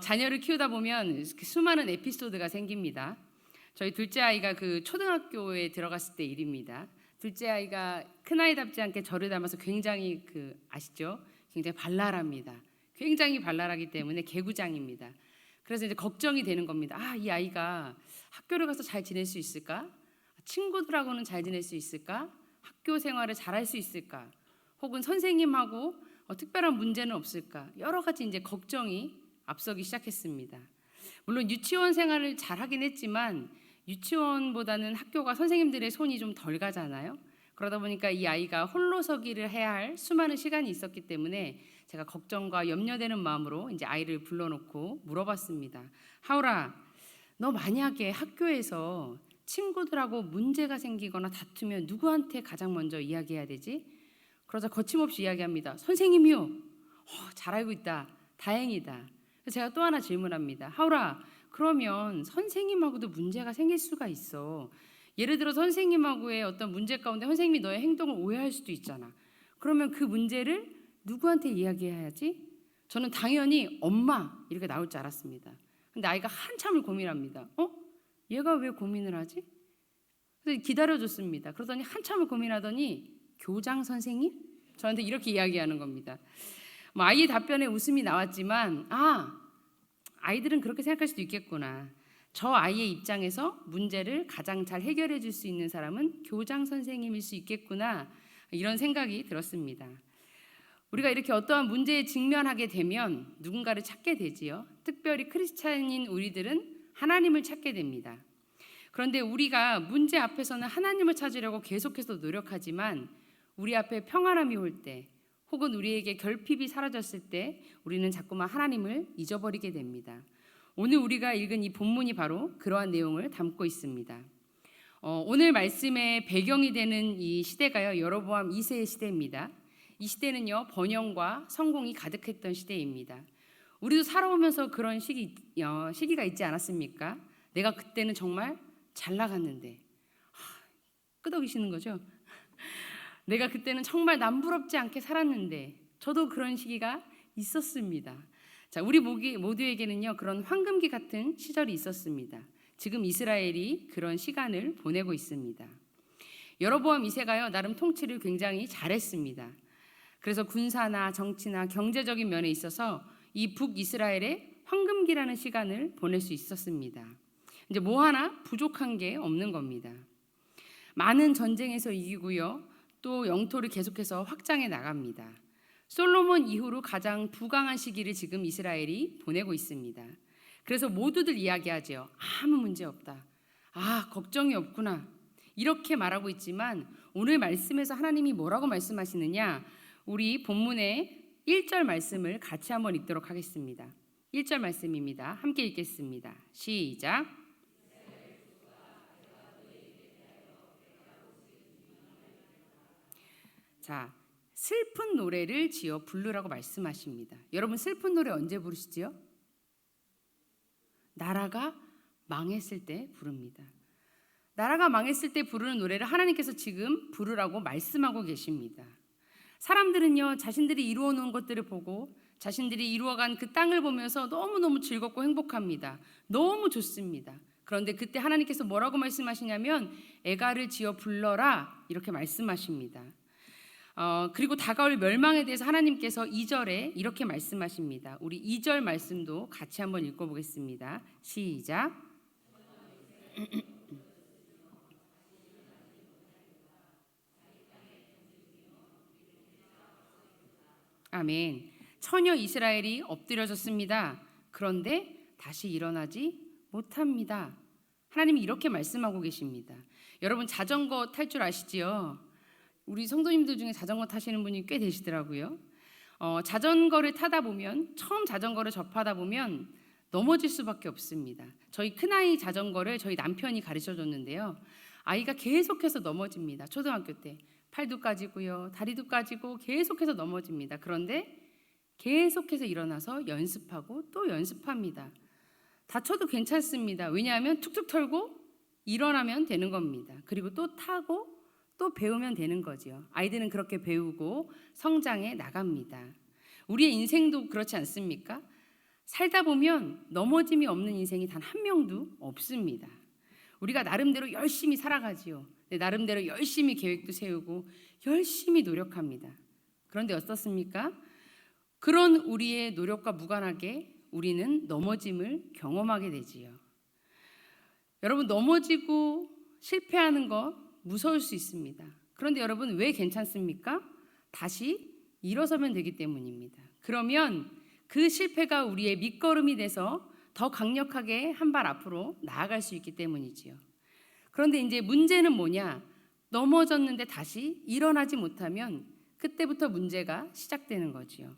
자녀를 키우다 보면 수많은 에피소드가 생깁니다. 저희 둘째 아이가 그 초등학교에 들어갔을 때 일입니다. 둘째 아이가 큰 아이답지 않게 저를 닮아서 굉장히 아시죠? 굉장히 발랄합니다. 굉장히 발랄하기 때문에 개구장입니다. 그래서 이제 걱정이 되는 겁니다. 이 아이가 학교를 가서 잘 지낼 수 있을까? 친구들하고는 잘 지낼 수 있을까? 학교 생활을 잘할 수 있을까? 혹은 선생님하고 특별한 문제는 없을까? 여러 가지 이제 걱정이 앞서기 시작했습니다. 물론 유치원 생활을 잘 하긴 했지만 유치원보다는 학교가 선생님들의 손이 좀 덜 가잖아요. 그러다 보니까 이 아이가 홀로서기를 해야 할 수많은 시간이 있었기 때문에 제가 걱정과 염려되는 마음으로 이제 아이를 불러놓고 물어봤습니다. 하울아, 너 만약에 학교에서 친구들하고 문제가 생기거나 다투면 누구한테 가장 먼저 이야기해야 되지? 그러자 거침없이 이야기합니다. 선생님이요. 잘 알고 있다. 다행이다. 제가 또 하나 질문합니다. 하울아, 그러면 선생님하고도 문제가 생길 수가 있어. 예를 들어 선생님하고의 어떤 문제 가운데 선생님이 너의 행동을 오해할 수도 있잖아. 그러면 그 문제를 누구한테 이야기해야지? 저는 당연히 엄마 이렇게 나올 줄 알았습니다. 근데 아이가 한참을 고민합니다. 얘가 왜 고민을 하지? 그래서 기다려줬습니다. 그러더니 한참을 고민하더니 교장 선생님? 저한테 이렇게 이야기하는 겁니다. 아이의 답변에 웃음이 나왔지만 아이들은 그렇게 생각할 수도 있겠구나. 저 아이의 입장에서 문제를 가장 잘 해결해 줄 수 있는 사람은 교장 선생님일 수 있겠구나. 이런 생각이 들었습니다. 우리가 이렇게 어떠한 문제에 직면하게 되면 누군가를 찾게 되지요. 특별히 크리스찬인 우리들은 하나님을 찾게 됩니다. 그런데 우리가 문제 앞에서는 하나님을 찾으려고 계속해서 노력하지만 우리 앞에 평안함이 올 때 혹은 우리에게 결핍이 사라졌을 때 우리는 자꾸만 하나님을 잊어버리게 됩니다. 오늘 우리가 읽은 이 본문이 바로 그러한 내용을 담고 있습니다. 오늘 말씀의 배경이 되는 이 시대가요, 여로보암 2세의 시대입니다. 이 시대는요, 번영과 성공이 가득했던 시대입니다. 우리도 살아오면서 그런 시기가 있지 않았습니까? 내가 그때는 정말 잘 나갔는데, 끄덕이시는 거죠? 내가 그때는 정말 남부럽지 않게 살았는데, 저도 그런 시기가 있었습니다. 자, 우리 모두에게는요, 그런 황금기 같은 시절이 있었습니다. 지금 이스라엘이 그런 시간을 보내고 있습니다. 여로보암 2세가요, 나름 통치를 굉장히 잘했습니다. 그래서 군사나 정치나 경제적인 면에 있어서 이 북이스라엘의 황금기라는 시간을 보낼 수 있었습니다. 이제 뭐 하나 부족한 게 없는 겁니다. 많은 전쟁에서 이기고요, 또 영토를 계속해서 확장해 나갑니다. 솔로몬 이후로 가장 부강한 시기를 지금 이스라엘이 보내고 있습니다. 그래서 모두들 이야기하죠. 아무 문제 없다. 걱정이 없구나. 이렇게 말하고 있지만 오늘 말씀에서 하나님이 뭐라고 말씀하시느냐? 우리 본문의 1절 말씀을 같이 한번 읽도록 하겠습니다. 1절 말씀입니다. 함께 읽겠습니다. 시작. 자, 슬픈 노래를 지어 부르라고 말씀하십니다. 여러분 슬픈 노래 언제 부르시지요? 나라가 망했을 때 부릅니다. 나라가 망했을 때 부르는 노래를 하나님께서 지금 부르라고 말씀하고 계십니다. 사람들은요, 자신들이 이루어놓은 것들을 보고 자신들이 이루어간 그 땅을 보면서 너무너무 즐겁고 행복합니다. 너무 좋습니다. 그런데 그때 하나님께서 뭐라고 말씀하시냐면 애가를 지어 불러라 이렇게 말씀하십니다. 그리고 다가올 멸망에 대해서 하나님께서 2절에 이렇게 말씀하십니다. 우리 2절 말씀도 같이 한번 읽어보겠습니다. 시작. 아멘. 처녀 이스라엘이 엎드려졌습니다. 그런데 다시 일어나지 못합니다. 하나님이 이렇게 말씀하고 계십니다. 여러분 자전거 탈 줄 아시지요? 우리 성도님들 중에 자전거 타시는 분이 꽤 되시더라고요. 자전거를 타다 보면 처음 자전거를 접하다 보면 넘어질 수밖에 없습니다. 저희 큰아이 자전거를 저희 남편이 가르쳐줬는데요. 아이가 계속해서 넘어집니다. 초등학교 때 팔도 까지고요, 다리도 까지고 계속해서 넘어집니다. 그런데 계속해서 일어나서 연습하고 또 연습합니다. 다쳐도 괜찮습니다. 왜냐하면 툭툭 털고 일어나면 되는 겁니다. 그리고 또 타고 또 배우면 되는 거죠. 아이들은 그렇게 배우고 성장해 나갑니다. 우리의 인생도 그렇지 않습니까? 살다 보면 넘어짐이 없는 인생이 단 한 명도 없습니다. 우리가 나름대로 열심히 살아가지요. 나름대로 열심히 계획도 세우고 열심히 노력합니다. 그런데 어떻습니까? 그런 우리의 노력과 무관하게 우리는 넘어짐을 경험하게 되지요. 여러분, 넘어지고 실패하는 거 무서울 수 있습니다. 그런데 여러분, 왜 괜찮습니까? 다시 일어서면 되기 때문입니다. 그러면 그 실패가 우리의 밑거름이 돼서 더 강력하게 한 발 앞으로 나아갈 수 있기 때문이지요. 그런데 이제 문제는 뭐냐? 넘어졌는데 다시 일어나지 못하면 그때부터 문제가 시작되는 거지요.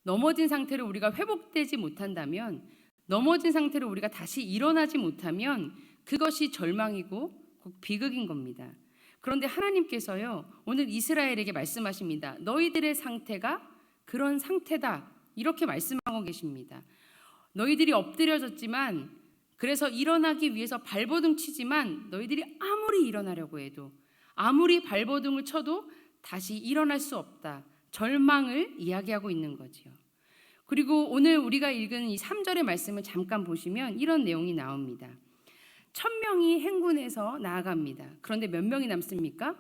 넘어진 상태로 우리가 회복되지 못한다면, 넘어진 상태로 우리가 다시 일어나지 못하면 그것이 절망이고 곧 비극인 겁니다. 그런데 하나님께서요, 오늘 이스라엘에게 말씀하십니다. 너희들의 상태가 그런 상태다, 이렇게 말씀하고 계십니다. 너희들이 엎드려졌지만, 그래서 일어나기 위해서 발버둥 치지만 너희들이 아무리 일어나려고 해도, 아무리 발버둥을 쳐도 다시 일어날 수 없다, 절망을 이야기하고 있는 거지요. 그리고 오늘 우리가 읽은 이 3절의 말씀을 잠깐 보시면 이런 내용이 나옵니다. 1000명이 행군해서 나아갑니다. 그런데 몇 명이 남습니까?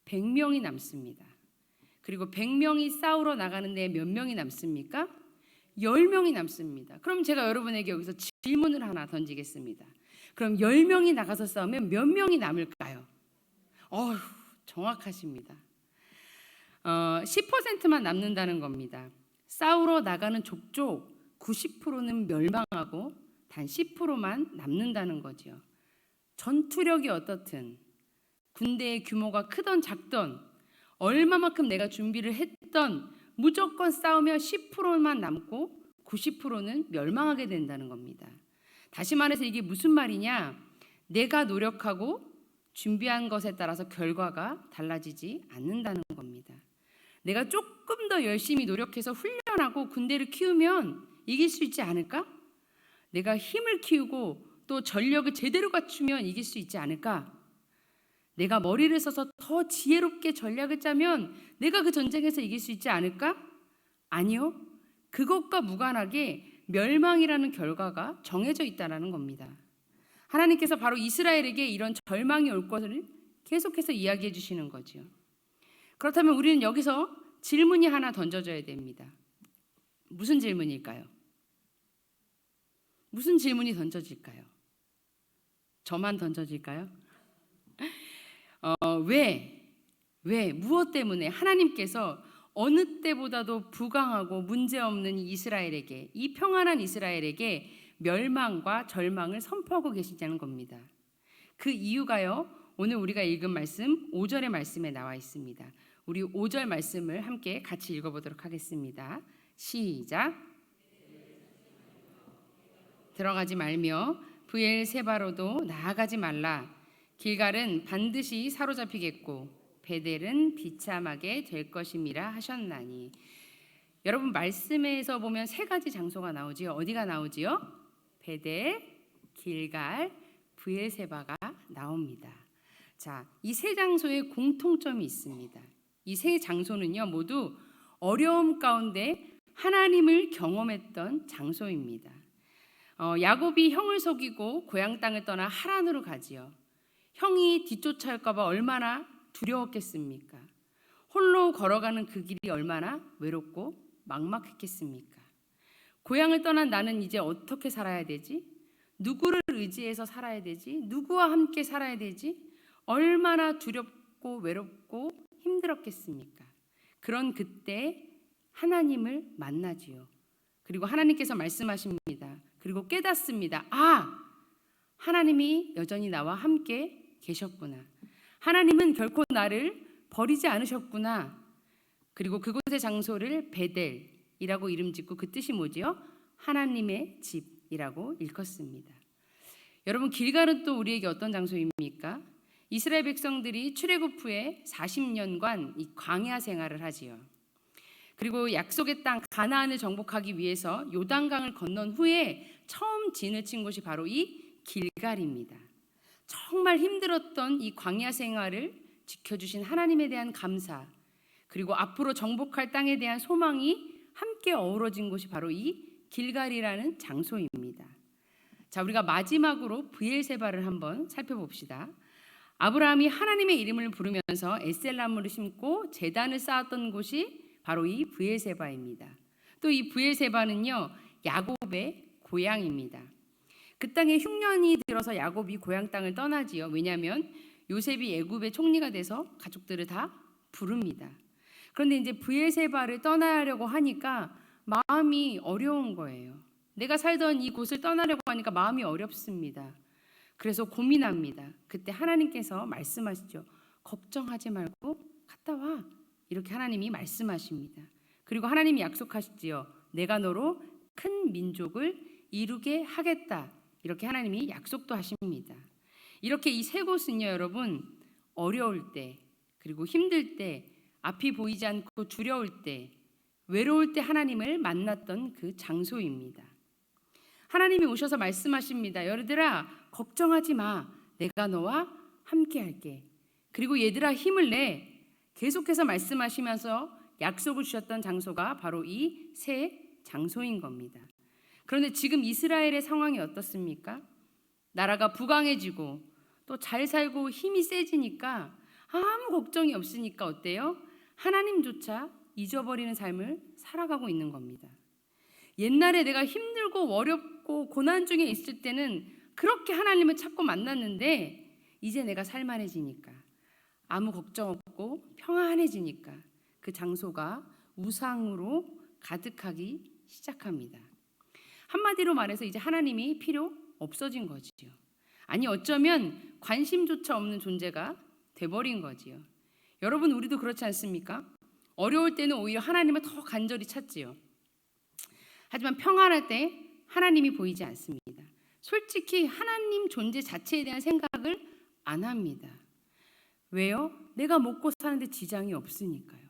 100명이 남습니다. 그리고 100명이 싸우러 나가는데 몇 명이 남습니까? 10명이 남습니다. 그럼 제가 여러분에게 여기서 질문을 하나 던지겠습니다. 그럼 10명이 나가서 싸우면 몇 명이 남을까요? 정확하십니다. 10%만 남는다는 겁니다. 싸우러 나가는 족족 90%는 멸망하고 단 10%만 남는다는 거죠. 전투력이 어떻든, 군대의 규모가 크던 작던, 얼마만큼 내가 준비를 했던, 무조건 싸우면 10%만 남고 90%는 멸망하게 된다는 겁니다. 다시 말해서 이게 무슨 말이냐? 내가 노력하고 준비한 것에 따라서 결과가 달라지지 않는다는 겁니다. 내가 조금 더 열심히 노력해서 훈련하고 군대를 키우면 이길 수 있지 않을까? 내가 힘을 키우고 또 전력을 제대로 갖추면 이길 수 있지 않을까? 내가 머리를 써서 더 지혜롭게 전략을 짜면 내가 그 전쟁에서 이길 수 있지 않을까? 아니요. 그것과 무관하게 멸망이라는 결과가 정해져 있다는 겁니다. 하나님께서 바로 이스라엘에게 이런 절망이 올 것을 계속해서 이야기해 주시는 거죠. 그렇다면 우리는 여기서 질문이 하나 던져져야 됩니다. 무슨 질문일까요? 무슨 질문이 던져질까요? 저만 던져질까요? 왜, 무엇 때문에 하나님께서 어느 때보다도 부강하고 문제없는 이스라엘에게, 이 평안한 이스라엘에게 멸망과 절망을 선포하고 계시냐는 겁니다. 그 이유가요, 오늘 우리가 읽은 말씀 5절의 말씀에 나와 있습니다. 우리 5절 말씀을 함께 같이 읽어보도록 하겠습니다. 시작. 들어가지 말며 브엘세바로도 나아가지 말라. 길갈은 반드시 사로잡히겠고 베델은 비참하게 될 것임이라 하셨나니. 여러분, 말씀에서 보면 세 가지 장소가 나오지요. 어디가 나오지요? 베델, 길갈, 브엘세바가 나옵니다. 자, 이 세 장소에 공통점이 있습니다. 이 세 장소는요, 모두 어려움 가운데 하나님을 경험했던 장소입니다. 야곱이 형을 속이고 고향 땅을 떠나 하란으로 가지요. 형이 뒤쫓아올까 봐 얼마나 두려웠겠습니까? 홀로 걸어가는 그 길이 얼마나 외롭고 막막했겠습니까? 고향을 떠난 나는 이제 어떻게 살아야 되지? 누구를 의지해서 살아야 되지? 누구와 함께 살아야 되지? 얼마나 두렵고 외롭고 힘들었겠습니까? 그런 그때 하나님을 만나지요. 그리고 하나님께서 말씀하십니다. 그리고 깨닫습니다. 하나님이 여전히 나와 함께 계셨구나. 하나님은 결코 나를 버리지 않으셨구나. 그리고 그곳의 장소를 베델이라고 이름 짓고 그 뜻이 뭐지요? 하나님의 집이라고 일컫습니다. 여러분, 길갈은 또 우리에게 어떤 장소입니까? 이스라엘 백성들이 출애굽 후에 40년간 이 광야 생활을 하지요. 그리고 약속의 땅 가나안을 정복하기 위해서 요단강을 건넌 후에 처음 진을 친 곳이 바로 이 길갈입니다. 정말 힘들었던 이 광야 생활을 지켜주신 하나님에 대한 감사, 그리고 앞으로 정복할 땅에 대한 소망이 함께 어우러진 곳이 바로 이 길갈이라는 장소입니다. 자, 우리가 마지막으로 브엘세바를 한번 살펴봅시다. 아브라함이 하나님의 이름을 부르면서 에셀나무를 심고 제단을 쌓았던 곳이 바로 이 브엘세바입니다. 또 이 브엘세바는요, 야곱의 고향입니다. 그 땅에 흉년이 들어서 야곱이 고향 땅을 떠나지요. 왜냐하면 요셉이 애굽의 총리가 돼서 가족들을 다 부릅니다. 그런데 이제 브엘세바를 떠나려고 하니까 마음이 어려운 거예요. 내가 살던 이 곳을 떠나려고 하니까 마음이 어렵습니다. 그래서 고민합니다. 그때 하나님께서 말씀하시죠. 걱정하지 말고 갔다 와. 이렇게 하나님이 말씀하십니다. 그리고 하나님이 약속하시지요. 내가 너로 큰 민족을 이루게 하겠다. 이렇게 하나님이 약속도 하십니다. 이렇게 이 세 곳은요, 여러분, 어려울 때, 그리고 힘들 때, 앞이 보이지 않고 두려울 때, 외로울 때 하나님을 만났던 그 장소입니다. 하나님이 오셔서 말씀하십니다. 얘들아, 걱정하지 마. 내가 너와 함께 할게. 그리고 얘들아, 힘을 내. 계속해서 말씀하시면서 약속을 주셨던 장소가 바로 이 세 장소인 겁니다. 그런데 지금 이스라엘의 상황이 어떻습니까? 나라가 부강해지고 또 잘 살고 힘이 세지니까 아무 걱정이 없으니까 어때요? 하나님조차 잊어버리는 삶을 살아가고 있는 겁니다. 옛날에 내가 힘들고 어렵고 고난 중에 있을 때는 그렇게 하나님을 찾고 만났는데 이제 내가 살만해지니까, 아무 걱정 없고 평안해지니까 그 장소가 우상으로 가득하기 시작합니다. 한마디로 말해서 이제 하나님이 필요 없어진 거지요. 아니, 어쩌면 관심조차 없는 존재가 돼버린 거지요. 여러분, 우리도 그렇지 않습니까? 어려울 때는 오히려 하나님을 더 간절히 찾지요. 하지만 평안할 때 하나님이 보이지 않습니다. 솔직히 하나님 존재 자체에 대한 생각을 안 합니다. 왜요? 내가 먹고 사는데 지장이 없으니까요.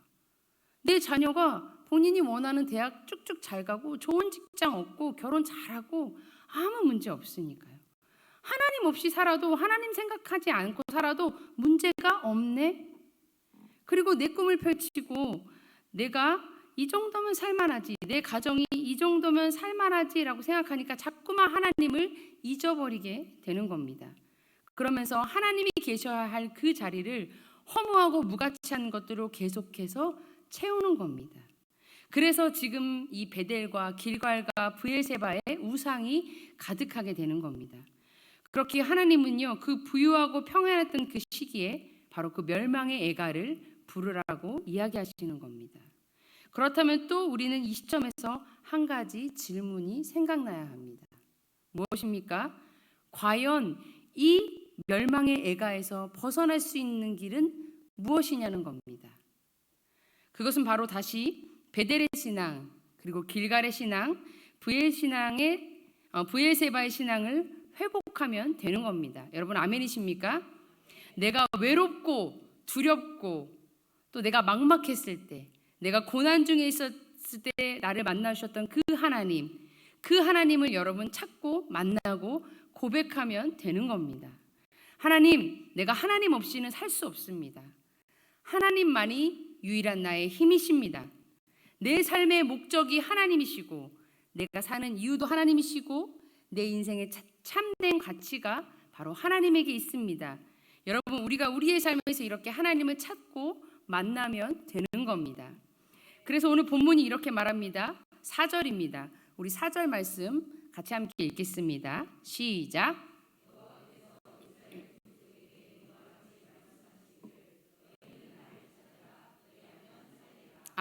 내 자녀가 본인이 원하는 대학 쭉쭉 잘 가고 좋은 직장 얻고 결혼 잘하고 아무 문제 없으니까요. 하나님 없이 살아도, 하나님 생각하지 않고 살아도 문제가 없네. 그리고 내 꿈을 펼치고 내가 이 정도면 살만하지, 내 가정이 이 정도면 살만하지라고 생각하니까 자꾸만 하나님을 잊어버리게 되는 겁니다. 그러면서 하나님이 계셔야 할 그 자리를 허무하고 무가치한 것들로 계속해서 채우는 겁니다. 그래서 지금 이 베델과 길갈과 브엘세바의 우상이 가득하게 되는 겁니다. 그렇게 하나님은요, 그 부유하고 평안했던 그 시기에 바로 그 멸망의 애가를 부르라고 이야기하시는 겁니다. 그렇다면 또 우리는 이 시점에서 한 가지 질문이 생각나야 합니다. 무엇입니까? 과연 이 멸망의 애가에서 벗어날 수 있는 길은 무엇이냐는 겁니다. 그것은 바로 다시 베델의 신앙, 그리고 길갈의 신앙, 브엘세바의 신앙을 회복하면 되는 겁니다. 여러분, 아멘이십니까? 내가 외롭고 두렵고 또 내가 막막했을 때, 내가 고난 중에 있었을 때 나를 만나주셨던 그 하나님을 여러분 찾고 만나고 고백하면 되는 겁니다. 하나님, 내가 하나님 없이는 살 수 없습니다. 하나님만이 유일한 나의 힘이십니다. 내 삶의 목적이 하나님이시고 내가 사는 이유도 하나님이시고 내 인생의 참된 가치가 바로 하나님에게 있습니다. 여러분, 우리가 우리의 삶에서 이렇게 하나님을 찾고 만나면 되는 겁니다. 그래서 오늘 본문이 이렇게 말합니다. 4절입니다. 우리 4절 말씀 같이 함께 읽겠습니다. 시작.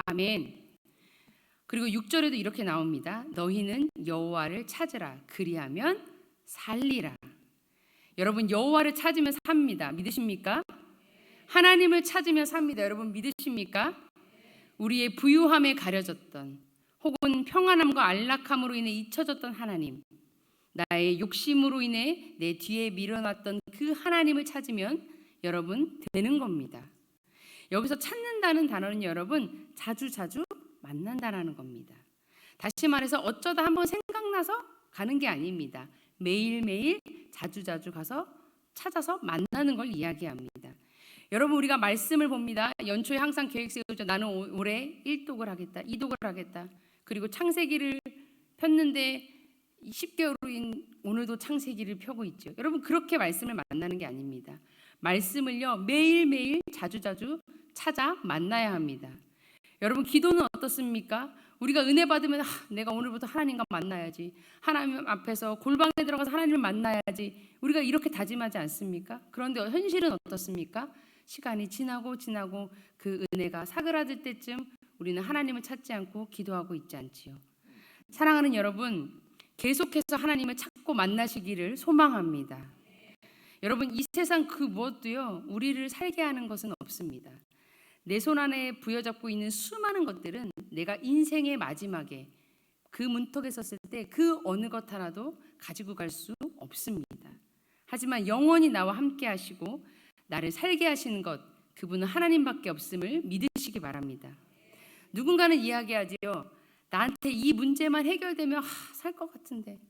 아멘. 그리고 6절에도 이렇게 나옵니다. 너희는 여호와를 찾으라. 그리하면 살리라. 여러분, 여호와를 찾으면 삽니다. 믿으십니까? 하나님을 찾으면 삽니다. 여러분, 믿으십니까? 우리의 부유함에 가려졌던, 혹은 평안함과 안락함으로 인해 잊혀졌던 하나님, 나의 욕심으로 인해 내 뒤에 밀어놨던 그 하나님을 찾으면 여러분 되는 겁니다. 여기서 찾는다는 단어는 여러분 자주자주 만난다라는 겁니다. 다시 말해서 어쩌다 한번 생각나서 가는 게 아닙니다. 매일매일 자주자주 가서 찾아서 만나는 걸 이야기합니다. 여러분, 우리가 말씀을 봅니다. 연초에 항상 계획 세우죠. 나는 올해 1독을 하겠다, 2독을 하겠다. 그리고 창세기를 폈는데 10개월인 오늘도 창세기를 펴고 있죠. 여러분 그렇게 말씀을 만나는 게 아닙니다. 말씀을요 매일매일 자주자주 찾아 만나야 합니다. 여러분 기도는 어떻습니까? 우리가 은혜 받으면 내가 오늘부터 하나님과 만나야지. 하나님 앞에서 골방에 들어가서 하나님을 만나야지. 우리가 이렇게 다짐하지 않습니까? 그런데 현실은 어떻습니까? 시간이 지나고 그 은혜가 사그라들 때쯤 우리는 하나님을 찾지 않고 기도하고 있지 않지요. 사랑하는 여러분, 계속해서 하나님을 찾고 만나시기를 소망합니다. 여러분 이 세상 그 무엇도요 우리를 살게 하는 것은 없습니다. 내 손 안에 부여잡고 있는 수많은 것들은 내가 인생의 마지막에 그 문턱에 섰을 때 그 어느 것 하나도 가지고 갈 수 없습니다. 하지만 영원히 나와 함께 하시고 나를 살게 하시는 것, 그분은 하나님밖에 없음을 믿으시기 바랍니다. 누군가는 이야기하지요. 나한테 이 문제만 해결되면 살 것 같은데,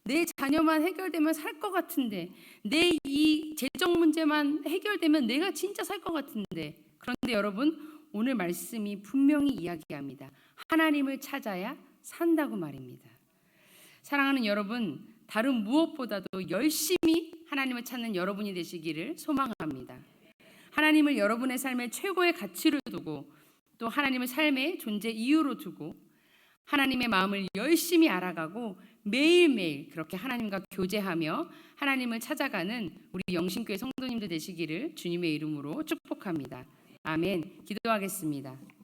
내 자녀만 해결되면 살 것 같은데, 내 이 재정 문제만 해결되면 내가 진짜 살 것 같은데. 그런데 여러분 오늘 말씀이 분명히 이야기합니다. 하나님을 찾아야 산다고 말입니다. 사랑하는 여러분, 다른 무엇보다도 열심히 하나님을 찾는 여러분이 되시기를 소망합니다. 하나님을 여러분의 삶의 최고의 가치로 두고 또 하나님을 삶의 존재 이유로 두고 하나님의 마음을 열심히 알아가고 매일매일 그렇게 하나님과 교제하며 하나님을 찾아가는 우리 영신교회 성도님들 되시기를 주님의 이름으로 축복합니다. 아멘. 기도하겠습니다.